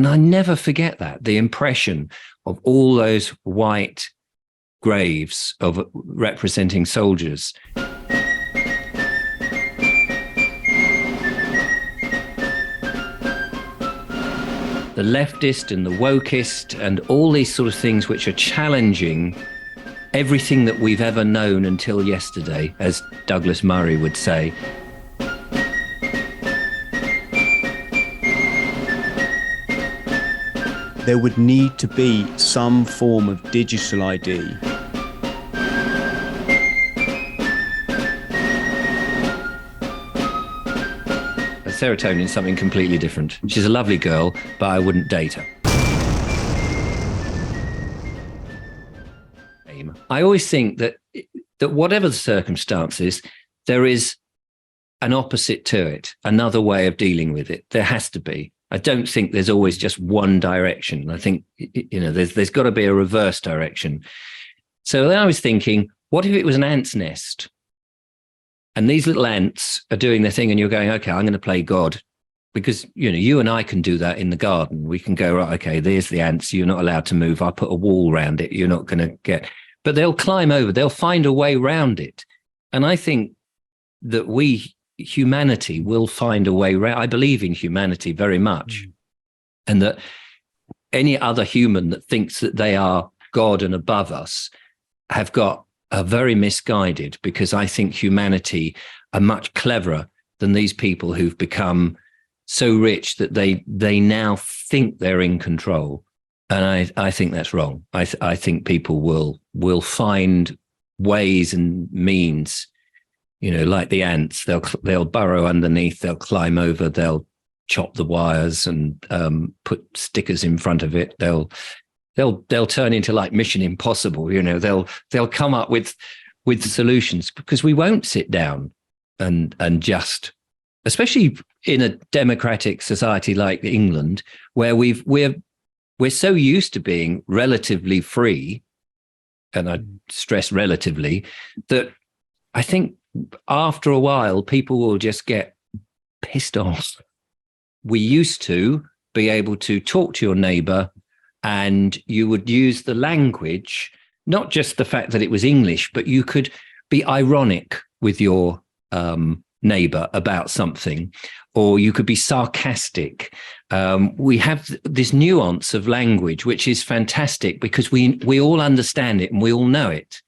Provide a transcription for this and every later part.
And I never forget that, the impression of all those white graves of representing soldiers. The leftist and the wokist and all these sort of things which are challenging everything that we've ever known until yesterday, as Douglas Murray would say. There would need to be some form of digital ID. Serotonin is something completely different. She's a lovely girl, but I wouldn't date her. I always think that whatever the circumstances, there is an opposite to it, another way of dealing with it. There has to be. I don't think there's always just one direction. I think, there's got to be a reverse direction. So then I was thinking, what if it was an ant's nest? And these little ants are doing their thing and you're going, okay, I'm going to play God. Because, you and I can do that in the garden. We can go, right, okay, there's the ants. You're not allowed to move. I'll put a wall around it. You're not going to get... But they'll climb over. They'll find a way around it. And I think that humanity will find a way around. I believe in humanity very much. And that any other human that thinks that they are God and above us are very misguided, because I think humanity are much cleverer than these people who've become so rich that they now think they're in control. And I think that's wrong. I think people will find ways and means, like the ants. They'll burrow underneath, they'll climb over, they'll chop the wires and put stickers in front of it. They'll turn into like Mission Impossible. They'll come up with solutions, because we won't sit down and just, especially in a democratic society like England, where we're so used to being relatively free, and I stress relatively, that I think after a while people will just get pissed off. We used to be able to talk to your neighbor and you would use the language, not just the fact that it was English, but you could be ironic with your neighbor about something, or you could be sarcastic. We have this nuance of language, which is fantastic, because we all understand it and we all know it.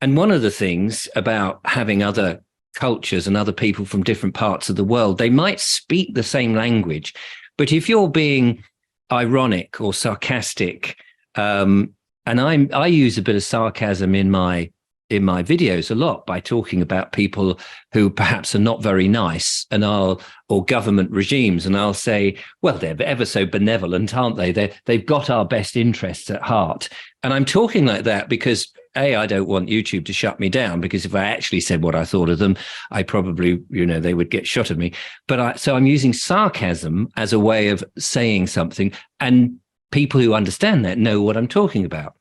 And one of the things about having other cultures and other people from different parts of the world, they might speak the same language, but if you're being ironic or sarcastic, and I use a bit of sarcasm in my videos a lot by talking about people who perhaps are not very nice, or government regimes, and I'll say, well, they're ever so benevolent, aren't they? They've got our best interests at heart. And I'm talking like that because I don't want YouTube to shut me down, because if I actually said what I thought of them, I probably, they would get shot at me. So I'm using sarcasm as a way of saying something, and people who understand that know what I'm talking about.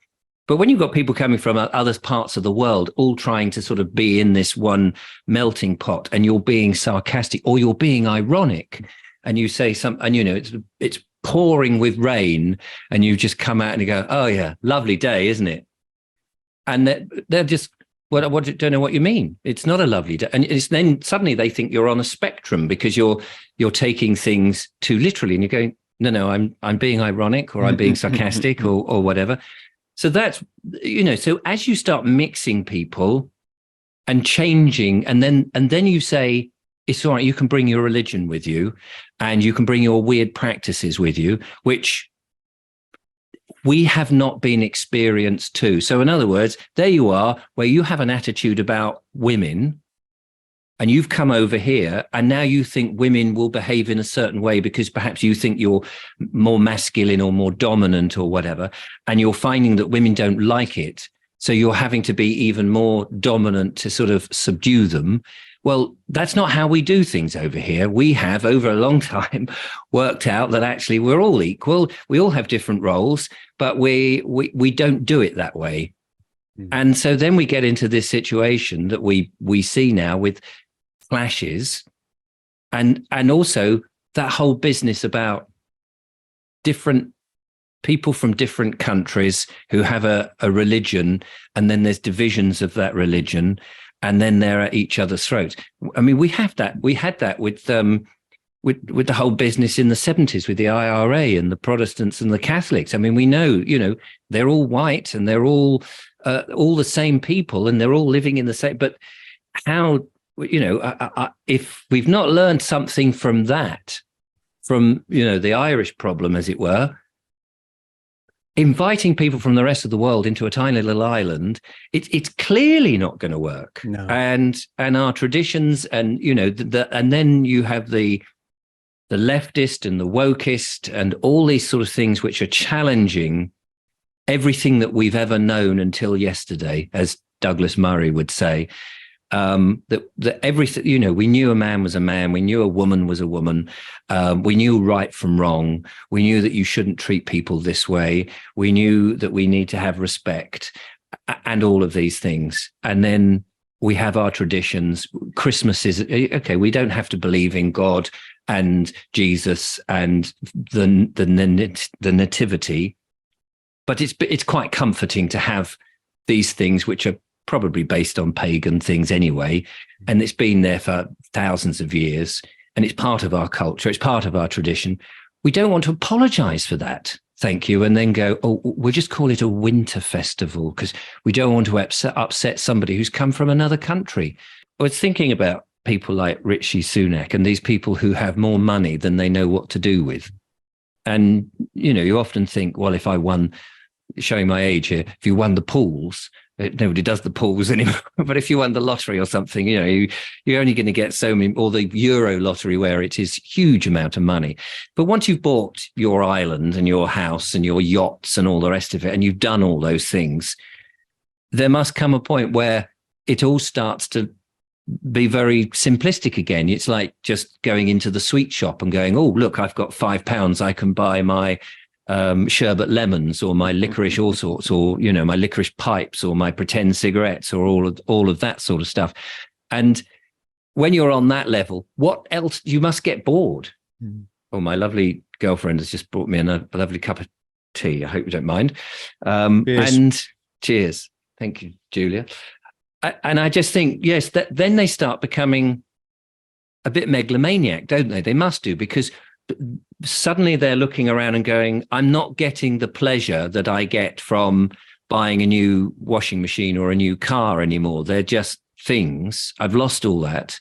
But when you've got people coming from other parts of the world, all trying to sort of be in this one melting pot, and you're being sarcastic or you're being ironic, and you say something, and it's pouring with rain, and you just come out and you go, oh yeah, lovely day, isn't it? And they're just, don't know what you mean. It's not a lovely day. And it's then suddenly they think you're on a spectrum, because you're taking things too literally, and you're going, no, I'm being ironic, or I'm being sarcastic, or whatever. So that's, so as you start mixing people and changing, and then you say, it's all right, you can bring your religion with you, and you can bring your weird practices with you, which we have not been experienced to. So in other words, there you are, where you have an attitude about women, and you've come over here, and now you think women will behave in a certain way because perhaps you think you're more masculine or more dominant or whatever, and you're finding that women don't like it. So you're having to be even more dominant to sort of subdue them. Well, that's not how we do things over here. We have, over a long time, worked out that actually we're all equal. We all have different roles, but we don't do it that way. And so then we get into this situation that we see now with clashes, and also that whole business about different people from different countries who have a religion, and then there's divisions of that religion, and then they're at each other's throats. I mean, we had that with the whole business in the 70s with the IRA and the Protestants and the Catholics. I mean, we know, they're all white and they're all the same people, and they're all living in the same. But how, if we've not learned something from that, from, the Irish problem, as it were, inviting people from the rest of the world into a tiny little island, it's clearly not going to work. No. And our traditions, and, and then you have the leftist and the wokist and all these sort of things which are challenging everything that we've ever known until yesterday, as Douglas Murray would say. That everything, we knew a man was a man, we knew a woman was a woman, we knew right from wrong, we knew that you shouldn't treat people this way, we knew that we need to have respect, and all of these things. And then we have our traditions. Christmas is okay. We don't have to believe in God and Jesus and the nativity, but it's quite comforting to have these things which are probably based on pagan things anyway, and it's been there for thousands of years, and it's part of our culture, it's part of our tradition. We don't want to apologize for that, thank you, and then go, oh, we'll just call it a winter festival because we don't want to upset somebody who's come from another country. I was thinking about people like Rishi Sunak and these people who have more money than they know what to do with. And, you often think, well, if I won, showing my age here, if you won the pools, nobody does the pools anymore, but if you won the lottery or something, you're only going to get so many, or the Euro lottery where it is huge amount of money. But once you've bought your island and your house and your yachts and all the rest of it, and you've done all those things, there must come a point where it all starts to be very simplistic again. It's like just going into the sweet shop and going, oh, look, I've got £5. I can buy my sherbet lemons or my licorice all sorts, or my licorice pipes or my pretend cigarettes, or all of that sort of stuff. And when you're on that level, what else? You must get bored. Oh, my lovely girlfriend has just brought me a lovely cup of tea. I hope you don't mind. Cheers. And cheers. Thank you, Julia. And I just think, yes, then they start becoming a bit megalomaniac, don't they? They must do, because suddenly they're looking around and going, I'm not getting the pleasure that I get from buying a new washing machine or a new car anymore. They're just things. I've lost all that.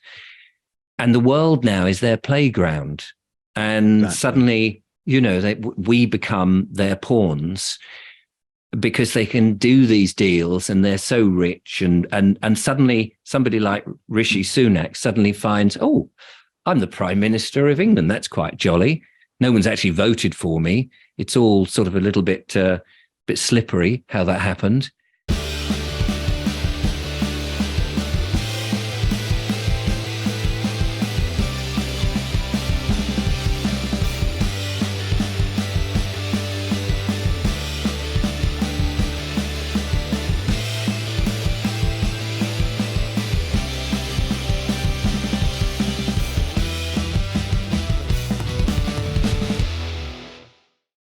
And the world now is their playground. And suddenly, we become their pawns because they can do these deals and they're so rich. And suddenly somebody like Rishi Sunak suddenly finds, oh, I'm the Prime Minister of England. That's quite jolly. No one's actually voted for me. It's all sort of a little bit slippery how that happened.